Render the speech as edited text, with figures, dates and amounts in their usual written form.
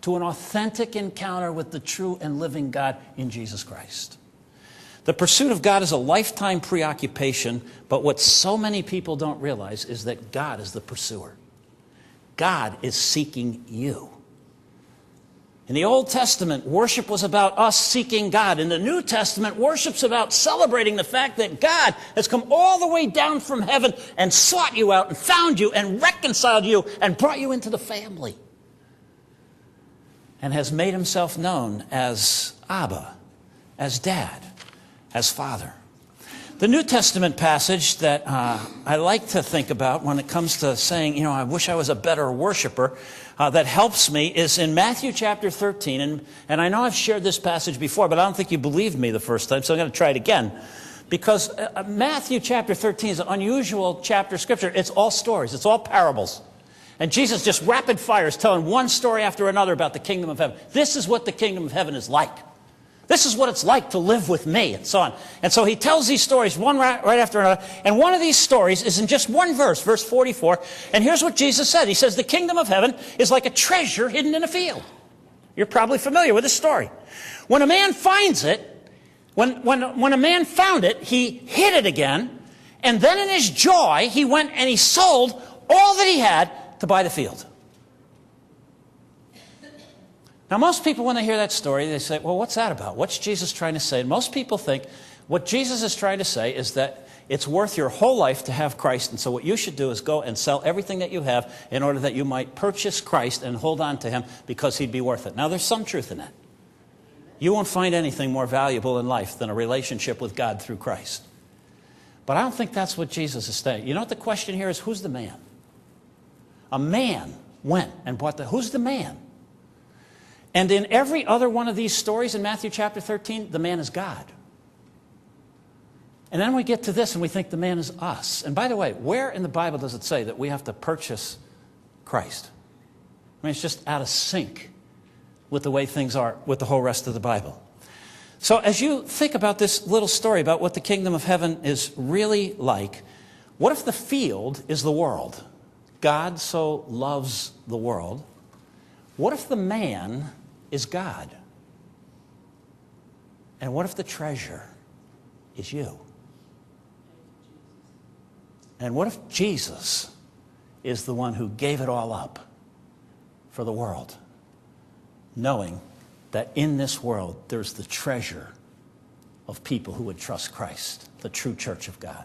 to an authentic encounter with the true and living God in Jesus Christ. The pursuit of God is a lifetime preoccupation, but what so many people don't realize is that God is the pursuer. God is seeking you. In the Old Testament, worship was about us seeking God. In the New Testament, worship's about celebrating the fact that God has come all the way down from heaven and sought you out and found you and reconciled you and brought you into the family. And has made himself known as Abba, as Dad, as Father. The New Testament passage that I like to think about when it comes to saying, I wish I was a better worshiper, that helps me is in Matthew chapter 13. And I know I've shared this passage before, but I don't think you believed me the first time, so I'm going to try it again. Because Matthew chapter 13 is an unusual chapter of Scripture. It's all stories. It's all parables. And Jesus just rapid fires telling one story after another about the kingdom of heaven. This is what the kingdom of heaven is like. This is what it's like to live with me, and so on. And so he tells these stories one right after another. And one of these stories is in just one verse, verse 44. And here's what Jesus said. He says, the kingdom of heaven is like a treasure hidden in a field. You're probably familiar with this story. When a man finds it, when a man found it, he hid it again. And then in his joy, he went and he sold all that he had to buy the field. Now, most people, when they hear that story, they say, well, what's that about? What's Jesus trying to say? And most people think what Jesus is trying to say is that it's worth your whole life to have Christ. And so what you should do is go and sell everything that you have in order that you might purchase Christ and hold on to him because he'd be worth it. Now, there's some truth in that. You won't find anything more valuable in life than a relationship with God through Christ. But I don't think that's what Jesus is saying. You know what the question here is? Who's the man? A man went and bought who's the man? And in every other one of these stories in Matthew chapter 13, the man is God. And then we get to this and we think the man is us. And by the way, where in the Bible does it say that we have to purchase Christ? I mean, it's just out of sync with the way things are with the whole rest of the Bible. So as you think about this little story about what the kingdom of heaven is really like, what if the field is the world? God so loves the world. What if the man is God? And what if the treasure is you? And what if Jesus is the one who gave it all up for the world, knowing that in this world there's the treasure of people who would trust Christ, the true church of God?